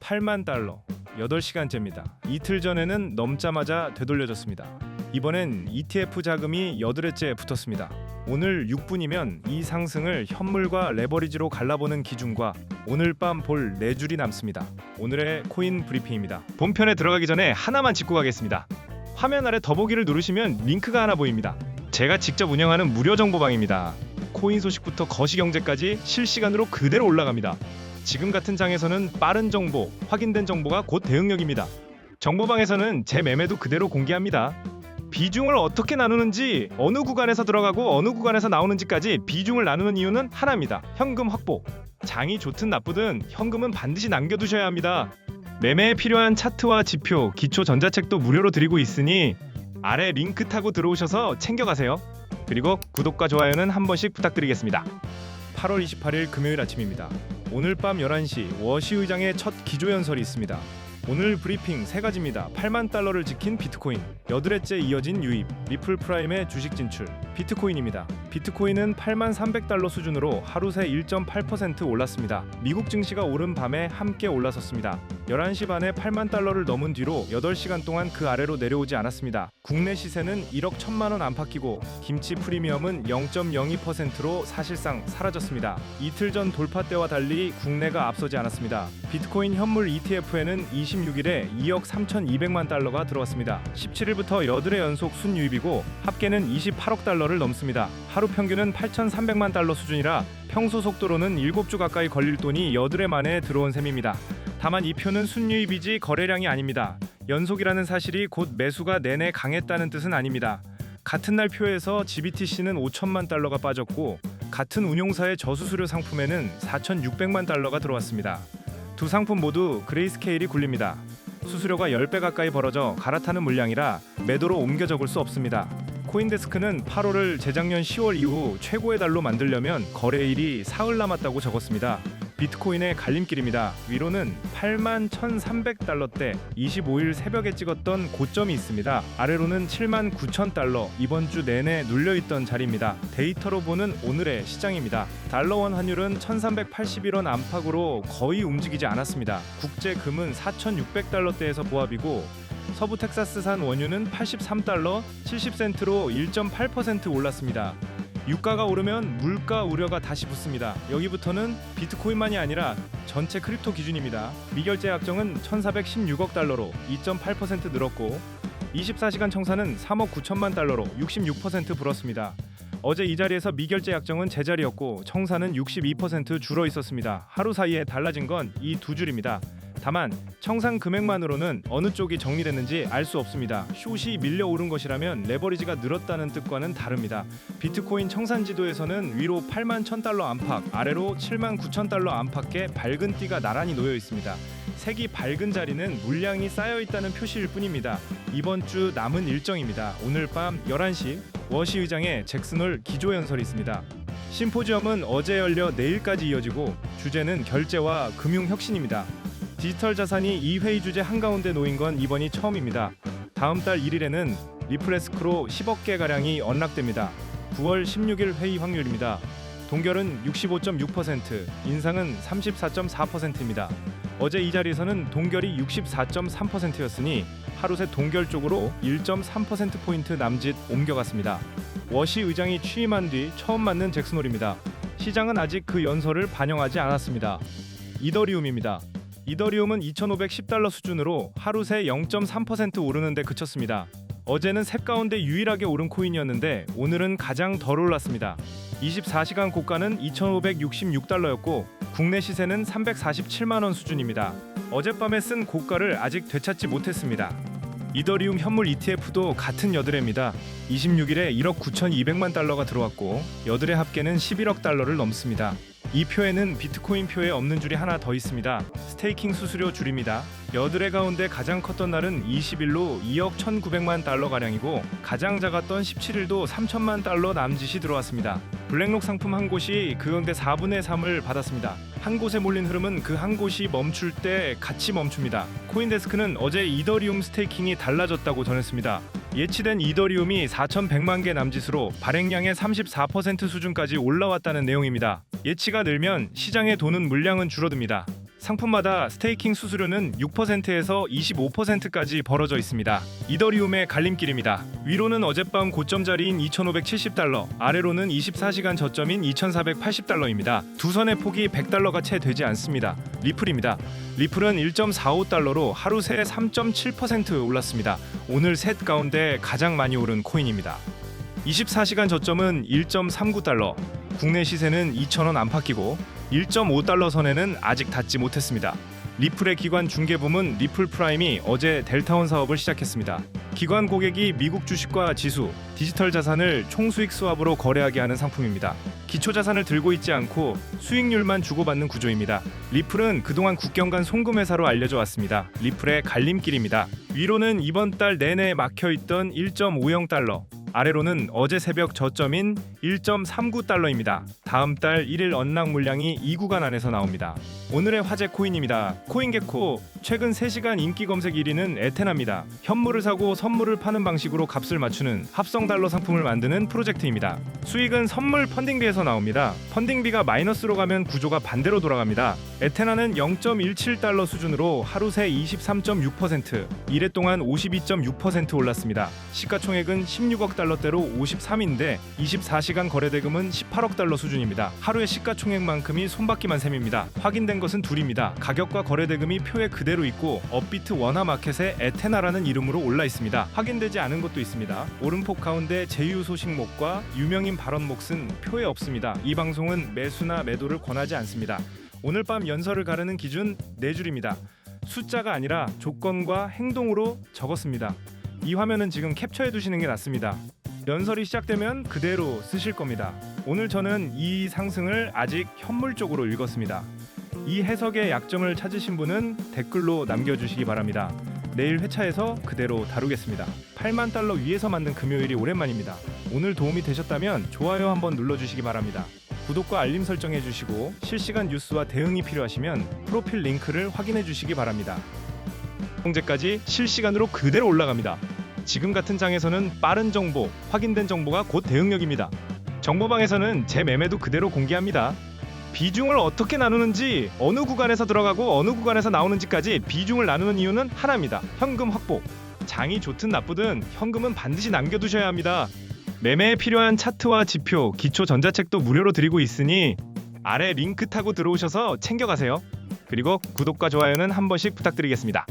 8만 달러. 8시간째입니다. 이틀 전에는 넘자마자 되돌려졌습니다. 이번엔 ETF 자금이 8회째 붙었습니다. 오늘 6분이면 이 상승을 현물과 레버리지로 갈라보는 기준과 오늘 밤 볼 4줄이 남습니다. 오늘의 코인 브리핑입니다. 본편에 들어가기 전에 하나만 짚고 가겠습니다. 화면 아래 더보기를 누르시면 링크가 하나 보입니다. 제가 직접 운영하는 무료 정보방입니다. 코인 소식부터 거시경제까지 실시간으로 그대로 올라갑니다. 지금 같은 장에서는 빠른 정보, 확인된 정보가 곧 대응력입니다. 정보방에서는 제 매매도 그대로 공개합니다. 비중을 어떻게 나누는지, 어느 구간에서 들어가고 어느 구간에서 나오는지까지 비중을 나누는 이유는 하나입니다. 현금 확보. 장이 좋든 나쁘든 현금은 반드시 남겨두셔야 합니다. 매매에 필요한 차트와 지표, 기초 전자책도 무료로 드리고 있으니 아래 링크 타고 들어오셔서 챙겨가세요. 그리고 구독과 좋아요는 한 번씩 부탁드리겠습니다. 8월 28일 금요일 아침입니다. 오늘 밤 11시 워시 의장의 첫 기조연설이 있습니다. 오늘 브리핑 3가지입니다. 8만 달러를 지킨 비트코인, 8회째 이어진 유입, 리플 프라임의 주식 진출, 비트코인입니다. 비트코인은 8만 300달러 수준으로 하루 새 1.8% 올랐습니다. 미국 증시가 오른 밤에 함께 올라섰습니다. 11시 반에 8만 달러를 넘은 뒤로 8시간 동안 그 아래로 내려오지 않았습니다. 국내 시세는 1억 1천만 원 안팎이고 김치 프리미엄은 0.02%로 사실상 사라졌습니다. 이틀 전 돌파 때와 달리 국내가 앞서지 않았습니다. 비트코인 현물 ETF에는 26일에 2억 3,200만 달러가 들어왔습니다. 17일부터 8회 연속 순유입이고 합계는 28억 달러를 넘습니다. 하루 평균은 8,300만 달러 수준이라 평소 속도로는 7주 가까이 걸릴 돈이 8회 만에 들어온 셈입니다. 다만 이 표는 순유입이지 거래량이 아닙니다. 연속이라는 사실이 곧 매수가 내내 강했다는 뜻은 아닙니다. 같은 날 표에서 GBTC는 5천만 달러가 빠졌고 같은 운용사의 저수수료 상품에는 4,600만 달러가 들어왔습니다. 두 상품 모두 그레이스케일이 굴립니다. 수수료가 10배 가까이 벌어져 갈아타는 물량이라 매도로 옮겨 적을 수 없습니다. 코인데스크는 8월을 재작년 10월 이후 최고의 달로 만들려면 거래일이 사흘 남았다고 적었습니다. 비트코인의 갈림길입니다. 위로는 8만 1,300달러대 25일 새벽에 찍었던 고점이 있습니다. 아래로는 7만 9천 달러, 이번 주 내내 눌려있던 자리입니다. 데이터로 보는 오늘의 시장입니다. 달러원 환율은 1,381원 안팎으로 거의 움직이지 않았습니다. 국제금은 4,600달러대에서 보합이고 서부 텍사스산 원유는 83달러 70센트로 1.8% 올랐습니다. 유가가 오르면 물가 우려가 다시 붙습니다. 여기부터는 비트코인만이 아니라 전체 크립토 기준입니다. 미결제 약정은 1,416억 달러로 2.8% 늘었고 24시간 청산은 3억 9천만 달러로 66% 불었습니다. 어제 이 자리에서 미결제 약정은 제자리였고 청산은 62% 줄어 있었습니다. 하루 사이에 달라진 건 이 두 줄입니다. 다만 청산 금액만으로는 어느 쪽이 정리됐는지 알 수 없습니다. 숏이 밀려오른 것이라면 레버리지가 늘었다는 뜻과는 다릅니다. 비트코인 청산 지도에서는 위로 8만 1,000달러 안팎, 아래로 7만 9천 달러 안팎의 밝은 띠가 나란히 놓여 있습니다. 색이 밝은 자리는 물량이 쌓여 있다는 표시일 뿐입니다. 이번 주 남은 일정입니다. 오늘 밤 11시 워시 의장의 잭슨홀 기조연설이 있습니다. 심포지엄은 어제 열려 내일까지 이어지고 주제는 결제와 금융혁신입니다. 디지털 자산이 이 회의 주제 한가운데 놓인 건 이번이 처음입니다. 다음 달 1일에는 리플 에스크로 10억 개가량이 언락됩니다. 9월 16일 회의 확률입니다. 동결은 65.6%, 인상은 34.4%입니다. 어제 이 자리에서는 동결이 64.3%였으니 하루 새 동결 쪽으로 1.3%포인트 남짓 옮겨갔습니다. 워시 의장이 취임한 뒤 처음 맞는 잭슨홀입니다. 시장은 아직 그 연설을 반영하지 않았습니다. 이더리움입니다. 이더리움은 2,510달러 수준으로 하루 새 0.3% 오르는 데 그쳤습니다. 어제는 셋 가운데 유일하게 오른 코인이었는데 오늘은 가장 덜 올랐습니다. 24시간 고가는 2,566달러였고 국내 시세는 347만 원 수준입니다. 어젯밤에 쓴 고가를 아직 되찾지 못했습니다. 이더리움 현물 ETF도 같은 여드레입니다. 26일에 1억 9,200만 달러가 들어왔고 여드레 합계는 11억 달러를 넘습니다. 이 표에는 비트코인 표에 없는 줄이 하나 더 있습니다. 스테이킹 수수료 줄입니다. 여드레 가운데 가장 컸던 날은 20일로 2억 1,900만 달러 가량이고 가장 작았던 17일도 3천만 달러 남짓이 들어왔습니다. 블랙록 상품 한 곳이 그 가운데 4분의 3을 받았습니다. 한 곳에 몰린 흐름은 그 한 곳이 멈출 때 같이 멈춥니다. 코인데스크는 어제 이더리움 스테이킹이 달라졌다고 전했습니다. 예치된 이더리움이 4,100만 개 남짓으로 발행량의 34% 수준까지 올라왔다는 내용입니다. 예치가 늘면 시장에 도는 물량은 줄어듭니다. 상품마다 스테이킹 수수료는 6%에서 25%까지 벌어져 있습니다. 이더리움의 갈림길입니다. 위로는 어젯밤 고점 자리인 2,570달러, 아래로는 24시간 저점인 2,480달러입니다. 두 선의 폭이 100달러가 채 되지 않습니다. 리플입니다. 리플은 1.45달러로 하루 새 3.7% 올랐습니다. 오늘 셋 가운데 가장 많이 오른 코인입니다. 24시간 저점은 1.39달러, 국내 시세는 2,000원 안팎이고 1.5달러 선에는 아직 닿지 못했습니다. 리플의 기관 중개부문 리플 프라임이 어제 델타원 사업을 시작했습니다. 기관 고객이 미국 주식과 지수, 디지털 자산을 총수익 스왑으로 거래하게 하는 상품입니다. 기초 자산을 들고 있지 않고 수익률만 주고받는 구조입니다. 리플은 그동안 국경 간 송금 회사로 알려져 왔습니다. 리플의 갈림길입니다. 위로는 이번 달 내내 막혀있던 1.50달러, 아래로는 어제 새벽 저점인 1.39달러입니다. 다음 달 1일 언락 물량이 이 구간 안에서 나옵니다. 오늘의 화제 코인입니다. 코인게코 최근 3시간 인기 검색 1위는 에테나입니다. 현물을 사고 선물을 파는 방식으로 값을 맞추는 합성 달러 상품을 만드는 프로젝트입니다. 수익은 선물 펀딩비에서 나옵니다. 펀딩비가 마이너스로 가면 구조가 반대로 돌아갑니다. 에테나는 0.17달러 수준으로 하루 새 23.6%, 1회 동안 52.6% 올랐습니다. 시가총액은 16억 달러대로 53인데 24시간 거래대금은 18억 달러 수준입니다. 하루의 시가총액만큼이 손바퀴만 셈입니다. 확인된 것은 둘입니다. 가격과 거래대금이 표에 그대로 있고 업비트 원화마켓에 에테나라는 이름으로 올라 있습니다. 확인되지 않은 것도 있습니다. 오름폭 가운데 제휴 소식목과 유명인 발언 몫은 표에 없습니다. 이 방송은 매수나 매도를 권하지 않습니다. 오늘 밤 연설을 가르는 기준 4줄입니다. 숫자가 아니라 조건과 행동으로 적었습니다. 이 화면은 지금 캡처해 두시는 게 낫습니다. 연설이 시작되면 그대로 쓰실 겁니다. 오늘 저는 이 상승을 아직 현물적으로 읽었습니다. 이 해석의 약점을 찾으신 분은 댓글로 남겨주시기 바랍니다. 내일 회차에서 그대로 다루겠습니다. 8만 달러 위에서 만든 금요일이 오랜만입니다. 오늘 도움이 되셨다면 좋아요 한번 눌러주시기 바랍니다. 구독과 알림 설정해 주시고 실시간 뉴스와 대응이 필요하시면 프로필 링크를 확인해 주시기 바랍니다. 현재까지 실시간으로 그대로 올라갑니다. 지금 같은 장에서는 빠른 정보, 확인된 정보가 곧 대응력입니다. 정보방에서는 제 매매도 그대로 공개합니다. 비중을 어떻게 나누는지, 어느 구간에서 들어가고 어느 구간에서 나오는지까지 비중을 나누는 이유는 하나입니다. 현금 확보. 장이 좋든 나쁘든 현금은 반드시 남겨두셔야 합니다. 매매에 필요한 차트와 지표, 기초 전자책도 무료로 드리고 있으니 아래 링크 타고 들어오셔서 챙겨가세요. 그리고 구독과 좋아요는 한 번씩 부탁드리겠습니다.